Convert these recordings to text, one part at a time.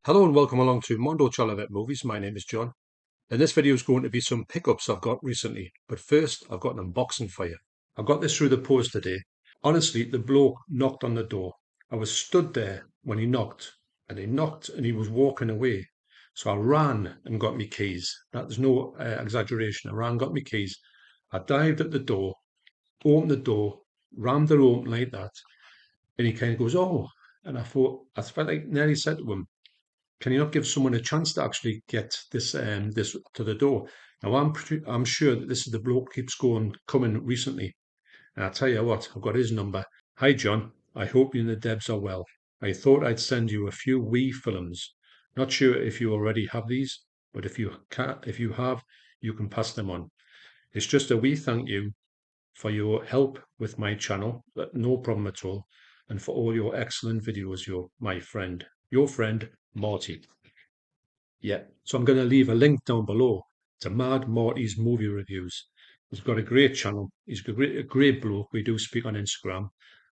Hello and welcome along to Mondo Chelloveck Movies. My name is John, and this video is going to be some pickups I've got recently. But first, I've got an unboxing for you. I got this through the post today. Honestly, the bloke knocked on the door. I was stood there when he knocked, and he was walking away. So I ran and got me keys. That's no exaggeration. I ran and got me keys. I dived at the door, opened the door, rammed it open like that, and he kind of goes, "Oh," and I felt like nearly said to him, can you not give someone a chance to actually get this to the door? Now I'm sure that this is the bloke keeps coming recently. And I tell you what, I've got his number. Hi John, I hope you and the Debs are well. I thought I'd send you a few wee films. Not sure if you already have these, but if you have, you can pass them on. It's just a wee thank you for your help with my channel, but no problem at all, and for all your excellent videos, your friend Marty. Yeah, so I'm going to leave a link down below to MadMartys movie reviews. He's got a great channel. He's a great bloke. We do speak on Instagram,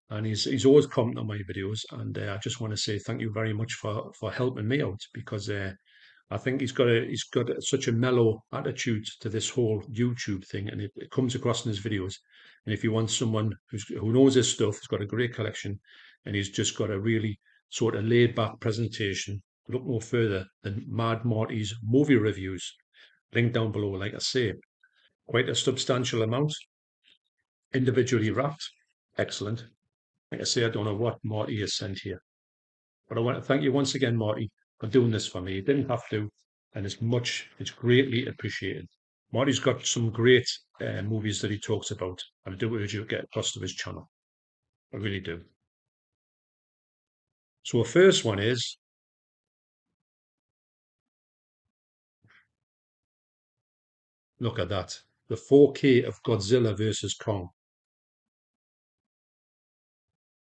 and he's always commenting on my videos. And I just want to say thank you very much for helping me out because I think he's got such a mellow attitude to this whole YouTube thing, and it comes across in his videos. And if you want someone who knows his stuff, he's got a great collection, and he's just got a really sort of laid back presentation. Look no further than MadMartys movie reviews. Link down below, like I say. Quite a substantial amount, individually wrapped. Excellent. Like I say, I don't know what Marty has sent here. But I want to thank you once again, Marty, for doing this for me. You didn't have to, and it's greatly appreciated. Marty's got some great movies that he talks about, and I do urge you to get across to his channel. I really do. So the first one is, look at that, the 4K of Godzilla versus Kong.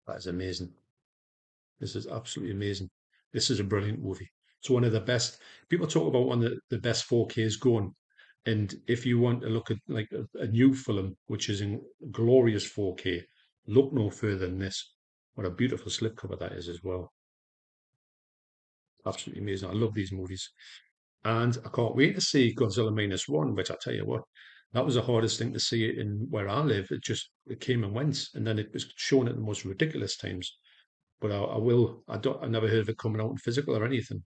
That is amazing. This is absolutely amazing. This is a brilliant movie. It's one of the best. People talk about one of the best 4Ks going. And if you want to look at like a new film, which is in glorious 4K, look no further than this. What a beautiful slipcover that is as well. Absolutely amazing. I love these movies. And I can't wait to see Godzilla Minus One, which I tell you what, that was the hardest thing to see in where I live. It came and went, and then it was shown at the most ridiculous times. But I never heard of it coming out in physical or anything,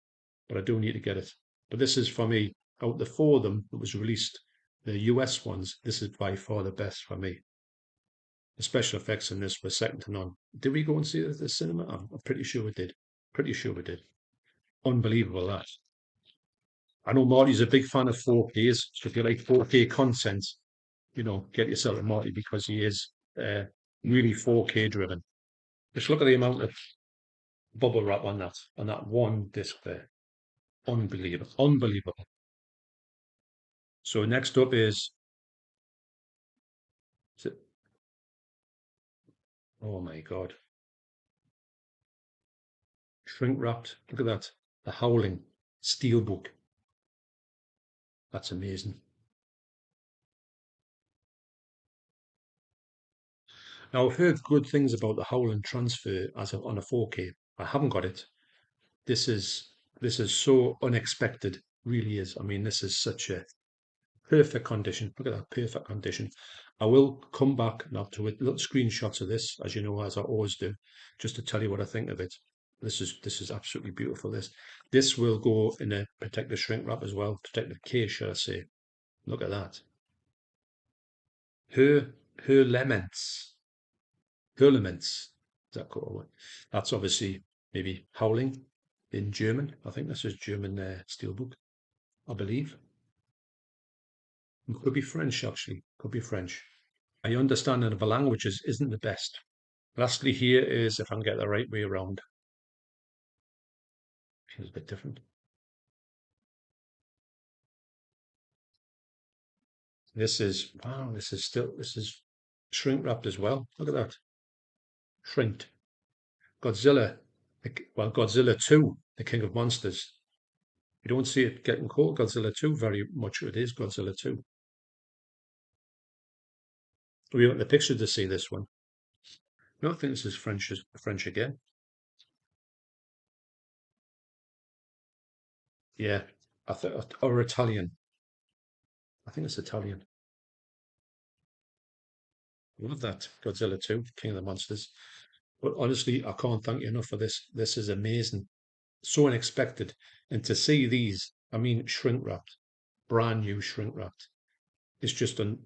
but I do need to get it. But this is for me, out the four of them that was released, the US ones, this is by far the best for me. The special effects in this were second to none. Did we go and see it at the cinema? I'm pretty sure we did. Pretty sure we did. Unbelievable that. I know Marty's a big fan of 4Ks, so if you like 4K content, get yourself a Marty because he is really 4K driven. Just look at the amount of bubble wrap on that one disc there. Unbelievable. Unbelievable. So next up is it, oh my God. Shrink wrapped. Look at that. The Howling Steelbook. That's amazing. Now I've heard good things about the Howland transfer on a 4K. I haven't got it. This is so unexpected, really is. I mean, this is such a perfect condition. Look at that, perfect condition. I will come back now to little screenshots of this, as you know, as I always do, just to tell you what I think of it. This is absolutely beautiful. This will go in a protective shrink wrap as well, protective case, shall I say. Look at that. Her Lements. Hurlements. Is that called? That's obviously maybe howling in German. I think this is German steelbook, I believe. It could be French, actually. Could be French. My understanding of the languages isn't the best. Lastly, here is if I can get the right way around. Feels a bit different. Wow, this is shrink wrapped as well. Look at that. Shrinked. Godzilla, Godzilla 2, the King of Monsters. You don't see it getting called Godzilla 2 very much. It is Godzilla 2. We want the picture to see this one. No, I think this is French again. Yeah, I thought, or Italian. I think it's Italian. Love that Godzilla 2, King of the Monsters. But honestly, I can't thank you enough for this. This is amazing. So unexpected. And to see these, I mean, shrink wrapped, brand new shrink wrapped. It's just and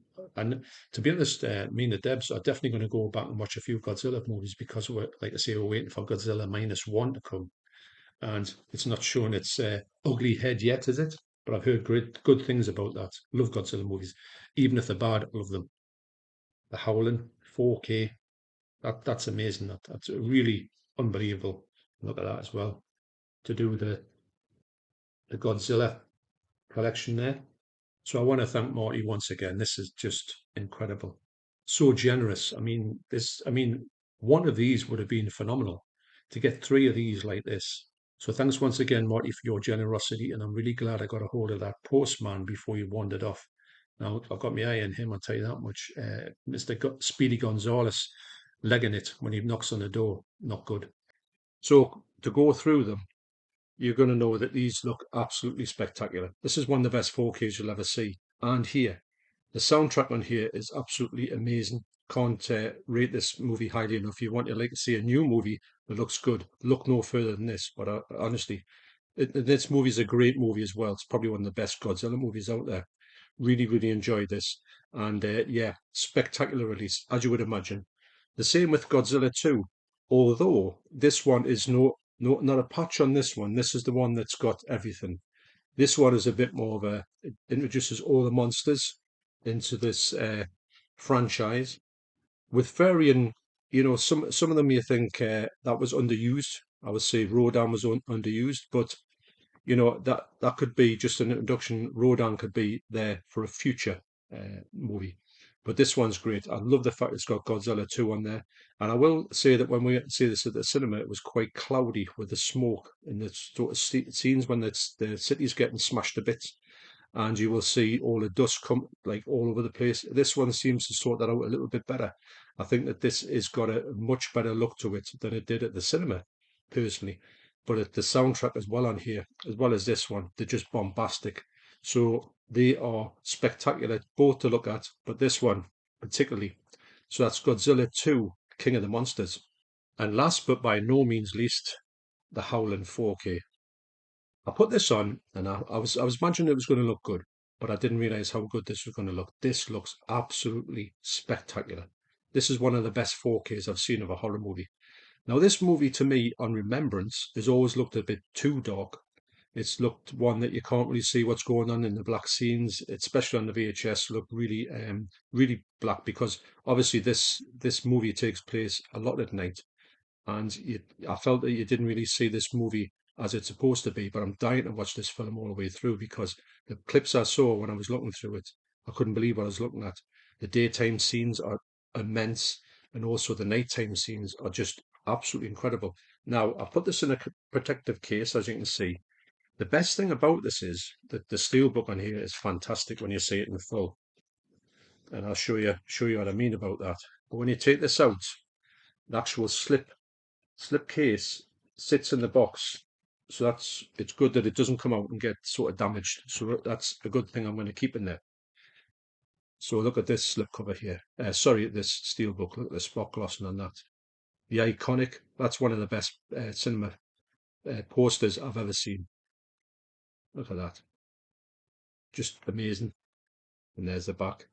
to be honest, me and the Debs are definitely going to go back and watch a few Godzilla movies because we're, like I say, we're waiting for Godzilla -1 to come, and it's not showing its ugly head yet, is it? But I've heard great, good things about that. Love Godzilla movies, even if they're bad. I love them. The Howland 4K, that's amazing. That's really unbelievable. Look at that as well. To do the Godzilla collection there. So I want to thank Marty once again. This is just incredible. So generous. I mean, one of these would have been phenomenal to get three of these like this. So thanks once again, Marty, for your generosity. And I'm really glad I got a hold of that postman before you wandered off. Now, I've got my eye on him, I'll tell you that much. Mr. Speedy Gonzales legging it when he knocks on the door. Not good. So to go through them, you're going to know that these look absolutely spectacular. This is one of the best 4Ks you'll ever see. And here, the soundtrack on here is absolutely amazing. Can't rate this movie highly enough. You want to like to see a new movie that looks good, look no further than this. But honestly, this movie is a great movie as well. It's probably one of the best Godzilla movies out there. Really, really enjoyed this. And yeah, spectacular release, as you would imagine. The same with Godzilla 2, although this one is not a patch on this one. This is the one that's got everything. This one is a bit more of it introduces all the monsters into this franchise with varying, some of them you think that was underused. I would say Rodan was underused, but that could be just an introduction. Rodan could be there for a future movie, but this one's great. I love the fact it's got Godzilla 2 on there, and I will say that when we went to see this at the cinema, it was quite cloudy with the smoke in the sort of scenes when the city's getting smashed to bits, and you will see all the dust come like all over the place. This one seems to sort that out a little bit better. I think that this has got a much better look to it than it did at the cinema, personally. But the soundtrack as well on here, as well as this one, they're just bombastic. So they are spectacular, both to look at, but this one particularly. So that's Godzilla 2, King of the Monsters. And last but by no means least, the Howland 4K. I put this on and I was imagining it was going to look good, but I didn't realize how good this was going to look. This looks absolutely spectacular. This is one of the best 4Ks I've seen of a horror movie. Now, this movie to me, on remembrance, has always looked a bit too dark. It's looked one that you can't really see what's going on in the black scenes, especially on the VHS. Look really, really black because obviously this movie takes place a lot at night, and I felt that you didn't really see this movie as it's supposed to be. But I'm dying to watch this film all the way through because the clips I saw when I was looking through it, I couldn't believe what I was looking at. The daytime scenes are immense, and also the nighttime scenes are just absolutely incredible. Now, I put this in a protective case, as you can see. The best thing about this is that the steelbook on here is fantastic when you see it in full, and I'll show you what I mean about that. But when you take this out, the actual slip case sits in the box. So it's good that it doesn't come out and get sort of damaged. So that's a good thing I'm going to keep in there. So look at this slip cover here. Sorry, this steel book. Look at the spot glossing on that. The iconic. That's one of the best cinema posters I've ever seen. Look at that. Just amazing. And there's the back.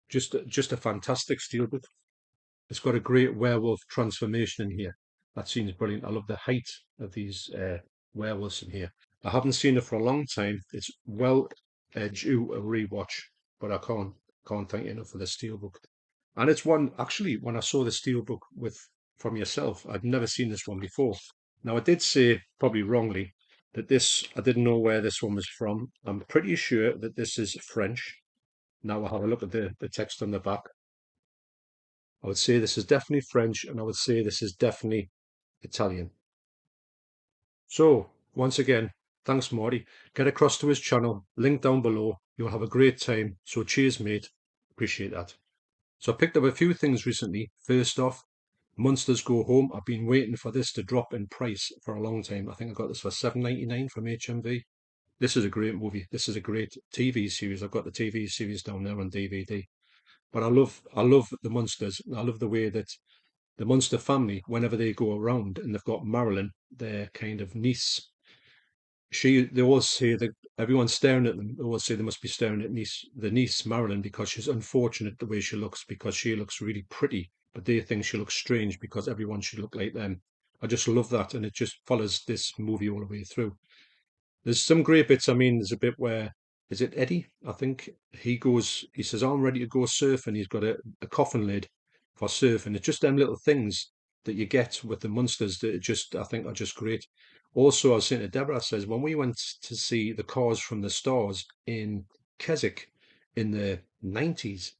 Just a fantastic steelbook. It's got a great werewolf transformation in here. That scene's brilliant. I love the height of these werewolves in here. I haven't seen it for a long time. It's well due a rewatch, but I can't thank you enough for the steelbook. And it's one actually when I saw the steelbook with from yourself, I'd never seen this one before. Now I did say probably wrongly that this I didn't know where this one was from. I'm pretty sure that this is French. Now I'll have a look at the text on the back. I would say this is definitely French, and I would say this is definitely Italian. So, once again, thanks, Marty. Get across to his channel, link down below. You'll have a great time. So, cheers, mate. Appreciate that. So, I picked up a few things recently. First off, Monsters Go Home. I've been waiting for this to drop in price for a long time. I think I got this for 7.99 from HMV. This is a great movie. This is a great TV series. I've got the TV series down there on DVD. But I love the monsters. I love the way that the monster family, whenever they go around and they've got Marilyn, their kind of niece, they always say that everyone's staring at them. They always say they must be staring at the niece Marilyn, because she's unfortunate the way she looks, because she looks really pretty, but they think she looks strange because everyone should look like them. I just love that, and it just follows this movie all the way through. There's some great bits. I mean, there's a bit where, is it Eddie? I think he says, I'm ready to go surfing. He's got a coffin lid for surfing. It's just them little things that you get with the monsters that I think are just great. Also, I was saying to Deborah, says, when we went to see the Cars from the Stars in Keswick in the 90s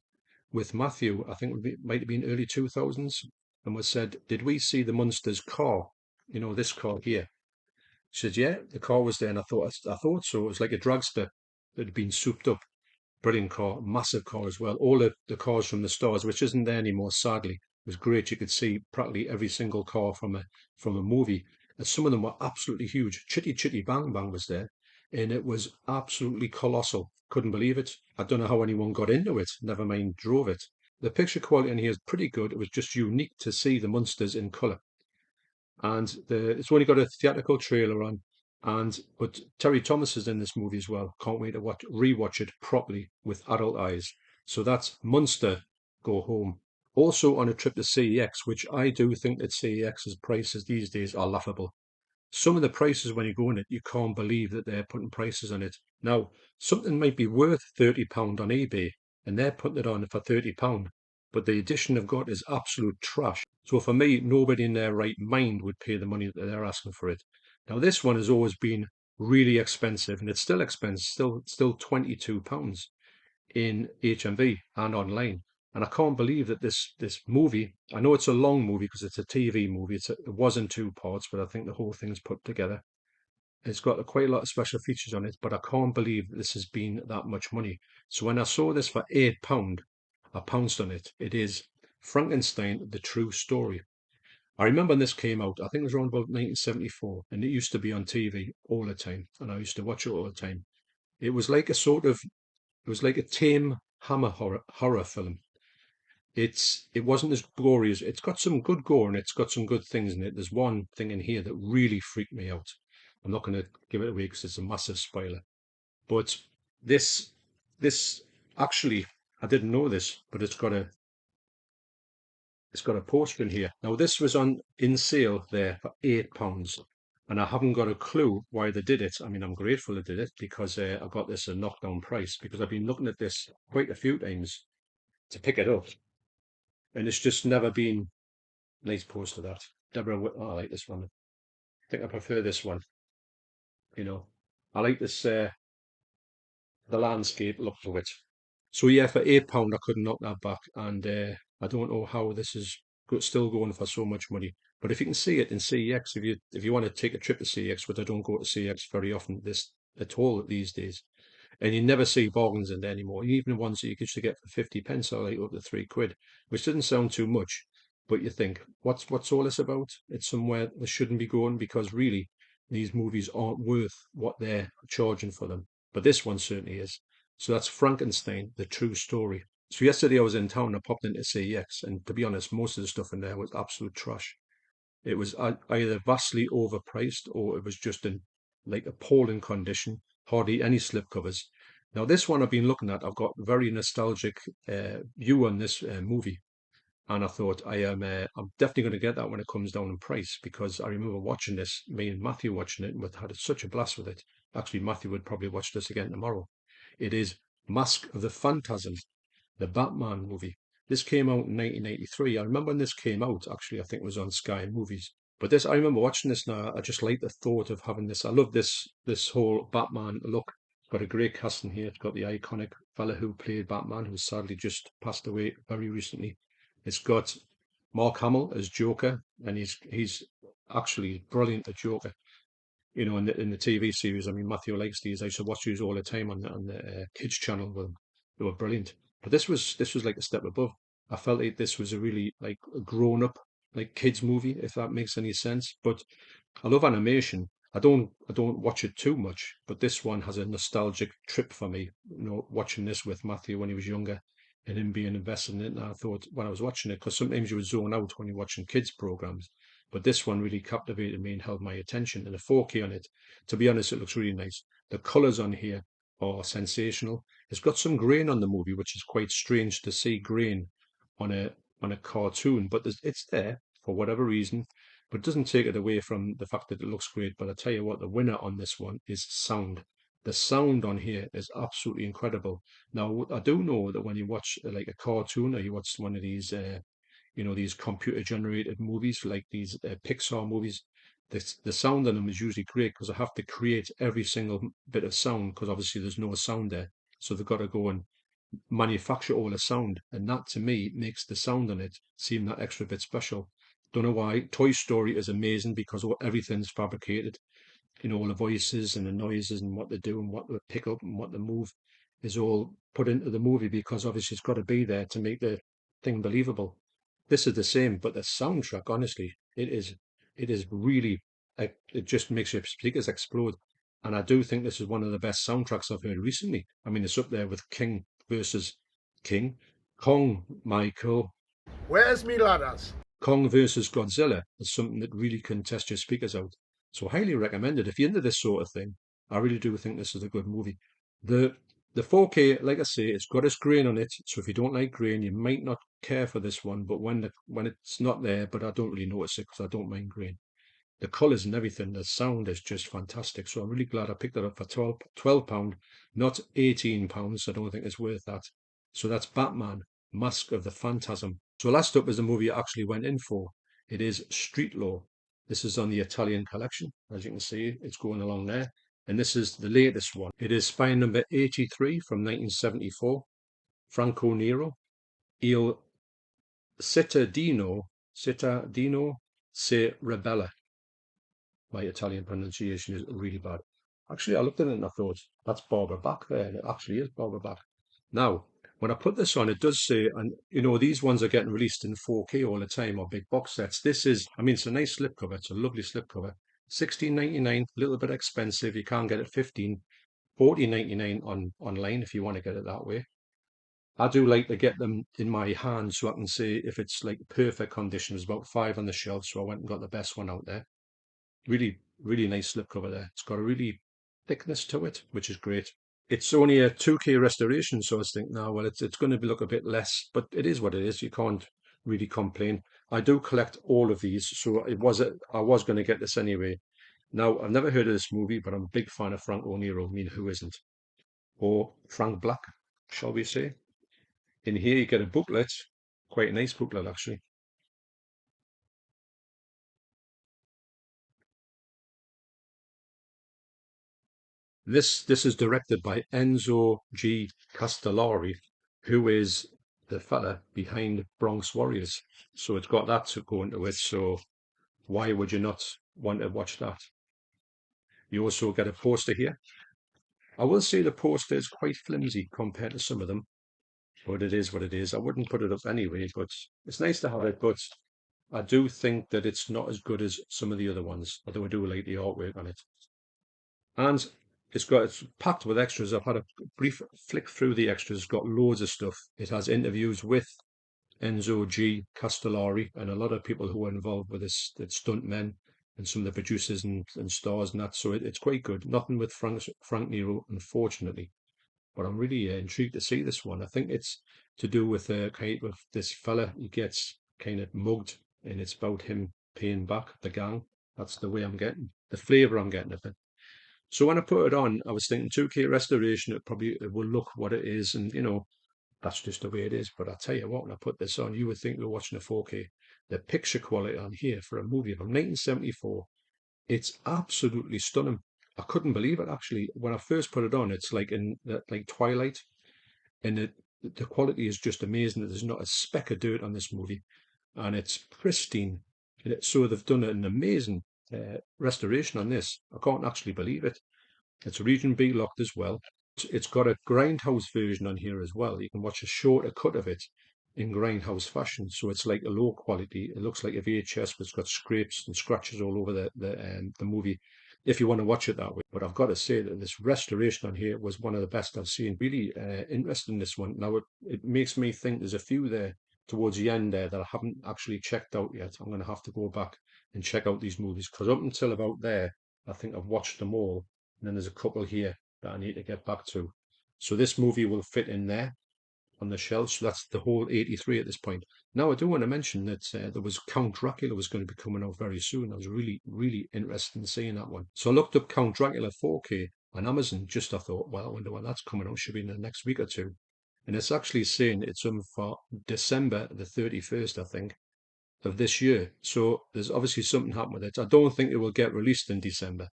with Matthew, I think it might have been early 2000s, and was said, did we see the monsters car? You know, this car here. She said, yeah, the car was there. And I thought so. It was like a dragster that had been souped up. Brilliant car, massive car as well. All the cars from the stars, which isn't there anymore, sadly. It was great. You could see practically every single car from a movie. And some of them were absolutely huge. Chitty Chitty Bang Bang was there. And it was absolutely colossal. Couldn't believe it. I don't know how anyone got into it, never mind drove it. The picture quality in here is pretty good. It was just unique to see the monsters in colour, and it's only got a theatrical trailer on. And but Terry Thomas is in this movie as well. Can't wait to rewatch it properly with adult eyes. So that's Monster Go Home. Also on a trip to CEX, which I do think that CEX's prices these days are laughable. Some of the prices when you go in it, you can't believe that they're putting prices on it. Now, something might be worth £30 on eBay, and they're putting it on for £30, but the edition they've got is absolute trash. So for me, nobody in their right mind would pay the money that they're asking for it. Now, this one has always been really expensive, and it's still expensive, still £22 in HMV and online. And I can't believe that this movie, I know it's a long movie because it's a TV movie. It was in two parts, but I think the whole thing's put together. It's got quite a lot of special features on it, but I can't believe that this has been that much money. So when I saw this for £8, I pounced on it. It is Frankenstein, the true story. I remember when this came out, I think it was around about 1974, and it used to be on TV all the time, and I used to watch it all the time. It was like it was like a tame hammer horror film. It wasn't as gory as it's got some good gore and it's got some good things in it. There's one thing in here that really freaked me out. I'm not going to give it away because it's a massive spoiler. But this this actually, I didn't know this, but it's got a poster in here. Now this was on in sale there for £8, and I haven't got a clue why they did it. I mean, I'm grateful they did it because I got this a knockdown price, because I've been looking at this quite a few times to pick it up, and it's just never been. Nice poster that. Deborah, oh, I like this one. I think I prefer this one. You know, I like this the landscape look to it. So yeah, for £8, I couldn't knock that back, and I don't know how this is still going for so much money. But if you can see it in CEX, if you want to take a trip to CEX, but I don't go to CEX very often this at all these days, and you never see bargains in there anymore. Even ones that you used to get for 50p are like up to £3, which doesn't sound too much, but you think, what's all this about? It's somewhere they shouldn't be going, because really these movies aren't worth what they're charging for them. But this one certainly is. So that's Frankenstein, the true story. So yesterday I was in town, I popped into CEX, and to be honest, most of the stuff in there was absolute trash. It was either vastly overpriced, or it was just in like appalling condition, hardly any slipcovers. Now, this one I've been looking at, I've got very nostalgic view on this movie, and I thought I'm definitely going to get that when it comes down in price, because I remember watching this, me and Matthew watching it, and we had such a blast with it. Actually, Matthew would probably watch this again tomorrow. It is Mask of the Phantasm, the Batman movie. This came out in 1983. I remember when this came out, actually, I think it was on Sky Movies. But this, I remember watching this now. I just like the thought of having this. I love this whole Batman look. It's got a great cast in here. It's got the iconic fella who played Batman, who sadly just passed away very recently. It's got Mark Hamill as Joker, and he's actually brilliant at Joker. You know, in the TV series. I mean, Matthew likes these. I used to watch these all the time on the kids channel with them. They were brilliant. But this was like a step above. I felt like this was a really like a grown up. like kids movie, if that makes any sense. But I love animation. I don't watch it too much, but this one has a nostalgic trip for me. Watching this with Matthew when he was younger and him being invested in it. And I thought when I was watching it, because sometimes you would zone out when you're watching kids programs, but this one really captivated me and held my attention. And the 4K on it, to be honest, it looks really nice. The colours on here are sensational. It's got some grain on the movie, which is quite strange to see grain on a cartoon, but it's there for whatever reason, but it doesn't take it away from the fact that it looks great. But I tell you what, the winner on this one is sound. The sound on here is absolutely incredible. Now, I do know that when you watch like a cartoon or you watch one of these, these computer generated movies like these Pixar movies, the sound on them is usually great because I have to create every single bit of sound because obviously there's no sound there. So they've got to go and manufacture all the sound, and that to me makes the sound on it seem that extra bit special. Don't know why. Toy Story is amazing because everything's fabricated. All the voices and the noises and what they do and what they pick up and what they move is all put into the movie because obviously it's got to be there to make the thing believable. This is the same, but the soundtrack, honestly, it is really, it just makes your speakers explode. And I do think this is one of the best soundtracks I've heard recently. I mean, it's up there with King versus King, Kong, Michael, Where's me ladders? Kong versus Godzilla is something that really can test your speakers out. So highly recommended. If you're into this sort of thing, I really do think this is a good movie. The the 4K, like I say, it's got its grain on it. So if you don't like grain, you might not care for this one. But when it's not there, but I don't really notice it because I don't mind grain. The colours and everything, the sound is just fantastic. So I'm really glad I picked it up for £12, not £18. I don't think it's worth that. So that's Batman, Mask of the Phantasm. So last up is a movie I actually went in for. It is Street Law. This is on the Italian collection. As you can see, it's going along there. And this is the latest one. It is spine number 83 from 1974. Franco Nero. Il cittadino se rebella. My Italian pronunciation is really bad. Actually, I looked at it and I thought, that's Barbara Bach there. And it actually is Barbara Bach. Now, when I put this on, it does say, and these ones are getting released in 4K all the time or big box sets. This is, I mean, it's a nice slipcover. It's a lovely slipcover. 16.99, a little bit expensive. You can't get it 15, 14.99 online if you want to get it that way. I do like to get them in my hand so I can see if it's like perfect condition. There's about 5 on the shelf, so I went and got the best one out there. Really, really nice slipcover there. It's got a really thickness to it, which is great. It's only a 2K restoration, so I was thinking, now, well, it's going to look a bit less, but it is what it is. You can't really complain. I do collect all of these, so I was going to get this anyway. Now, I've never heard of this movie, but I'm a big fan of Frank O'Neill. I mean, who isn't? Or Frank Black, shall we say? In here, you get a booklet, quite a nice booklet actually. This is directed by Enzo G. Castellari, who is the fella behind Bronx Warriors. So it's got that to go into it. So why would you not want to watch that? You also get a poster here. I will say the poster is quite flimsy compared to some of them, but it is what it is. I wouldn't put it up anyway, but it's nice to have it. But I do think that it's not as good as some of the other ones, although I do like the artwork on it. And it's packed with extras. I've had a brief flick through the extras. It's got loads of stuff. It has interviews with Enzo G. Castellari and a lot of people who are involved with this, the stuntmen and some of the producers and stars and that. So it's quite good. Nothing with Frank Nero, unfortunately. But I'm really intrigued to see this one. I think it's to do with kind of this fella. He gets kind of mugged, and it's about him paying back the gang. That's the way I'm getting the flavour I'm getting of it. So when I put it on, I was thinking 2K restoration, it will look what it is, and that's just the way it is. But I tell you what, when I put this on, you would think you're watching a 4K. The picture quality on here for a movie from 1974, it's absolutely stunning. I couldn't believe it actually. When I first put it on, it's like in like Twilight, and the quality is just amazing. There's not a speck of dirt on this movie, and it's pristine. So they've done an amazing restoration on this. I can't actually believe it. It's region B locked as well. It's got a grindhouse version on here as well. You can watch a shorter cut of it, in grindhouse fashion. So it's like a low quality. It looks like a VHS, but it's got scrapes and scratches all over the movie. If you want to watch it that way, but I've got to say that this restoration on here was one of the best I've seen. Really interested in this one. Now it makes me think there's a few there towards the end there that I haven't actually checked out yet. I'm going to have to go back and check out these movies because up until about there, I think I've watched them all. And then there's a couple here that I need to get back to. So this movie will fit in there on the shelf. So that's the whole 83 at this point. Now, I do want to mention that there was Count Dracula was going to be coming out very soon. I was really, really interested in seeing that one. So I looked up Count Dracula 4K on Amazon. Just I thought, well, I wonder when that's coming out. Should be in the next week or two. And it's actually saying it's for December the 31st, I think, of this year. So there's obviously something happened with it. I don't think it will get released in December,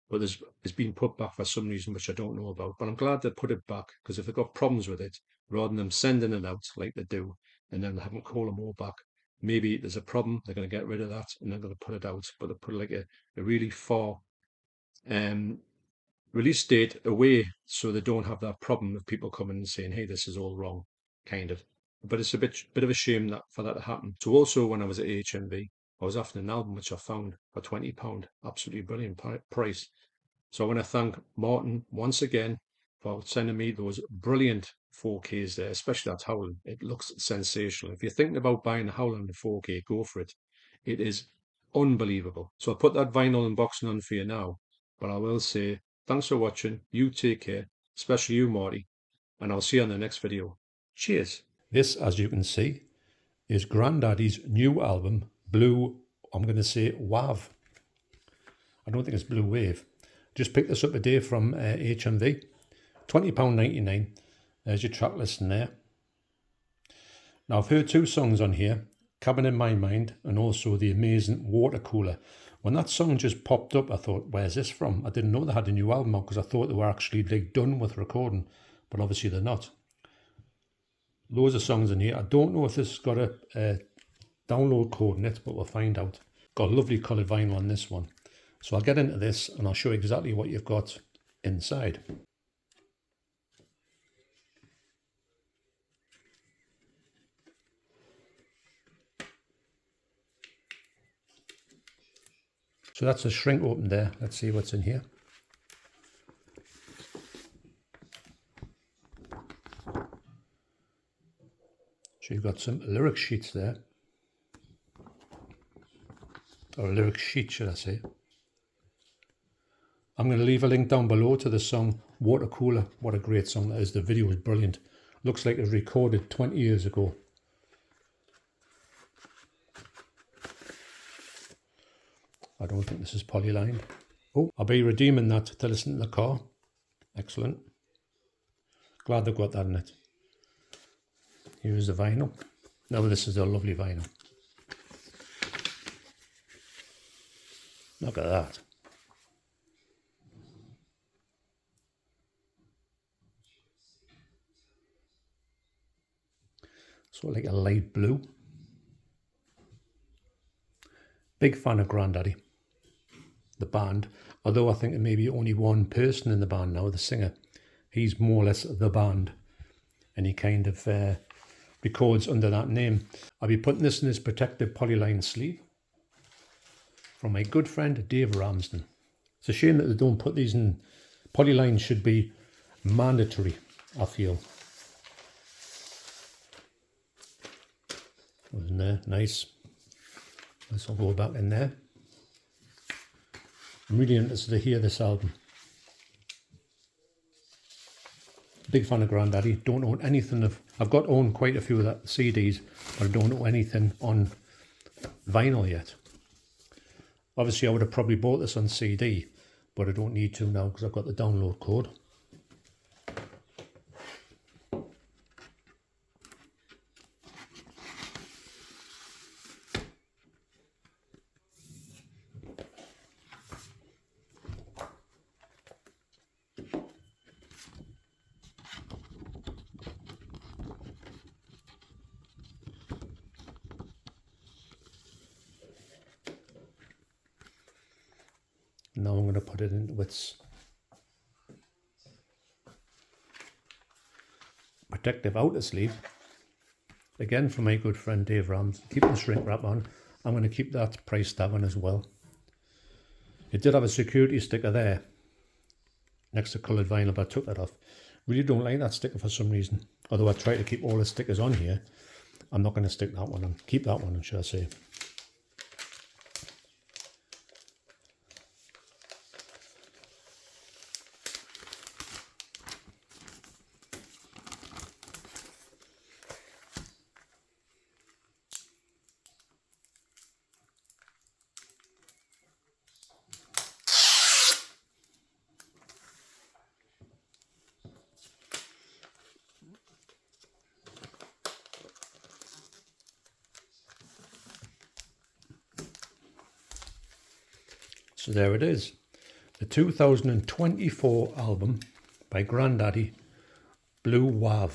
but it's been put back for some reason which I don't know about. But I'm glad they put it back because if they've got problems with it, rather than them sending it out like they do and then having to call them all back, maybe there's a problem. They're going to get rid of that and they're going to put it out, but they put like a really far um, release date away so they don't have that problem of people coming and saying, "Hey, this is all wrong," kind of. But it's a bit of a shame that for that to happen. So also when I was at HMV, I was after an album which I found for £20, absolutely brilliant price. So I want to thank Martin once again for sending me those brilliant 4Ks there, especially that Howland. It looks sensational. If you're thinking about buying a Howland in 4K, go for it. It is unbelievable. So I'll put that vinyl unboxing on for you now, but I will say thanks for watching. You take care, especially you, Marty, and I'll see you on the next video. Cheers. This, as you can see, is Granddaddy's new album, I'm going to say WAV. I don't think it's Blue Wave. Just picked this up today from HMV. £20.99. There's your track listing there. Now, I've heard two songs on here, Cabin in My Mind and also the amazing Watercooler. When that song just popped up, I thought, where's this from? I didn't know they had a new album out because I thought they were actually done with recording, but obviously they're not. Loads of songs in here. I don't know if this has got a download code in it, but we'll find out. Got a lovely coloured vinyl on this one. So I'll get into this and I'll show you exactly what you've got inside. So that's a shrink open there. Let's see what's in here. So you've got some lyric sheets there. Or a lyric sheet, should I say. I'm going to leave a link down below to the song Watercooler. What a great song that is. The video is brilliant. Looks like it was recorded 20 years ago. I don't think this is polylined. Oh, I'll be redeeming that to listen to the car. Excellent. Glad they've got that in it. Here's the vinyl. Now this is a lovely vinyl. Look at that. Sort of like a light blue. Big fan of Granddaddy, the band. Although I think there may be only one person in the band now, the singer. He's more or less the band. And he kind of records under that name. I'll be putting this in his protective polyline sleeve from my good friend Dave Ramsden. It's a shame that they don't put these in. Polyline should be mandatory, I feel. In there, nice. This will go back in there. I'm really interested to hear this album. Big fan of Granddaddy. Don't own anything of. I've owned quite a few of that CDs, but I don't own anything on vinyl yet. Obviously, I would have probably bought this on CD, but I don't need to now because I've got the download code. Now I'm going to put it into its protective outer sleeve. again from my good friend Dave Rams. Keep the shrink wrap on. I'm going to keep that price tag on as well. It did have a security sticker there next to coloured vinyl, but I took that off. Really don't like that sticker for some reason. Although I try to keep all the stickers on here, I'm not going to stick that one on. Keep that one on, should I say. So there it is, the 2024 album by Granddaddy, Blue Wav.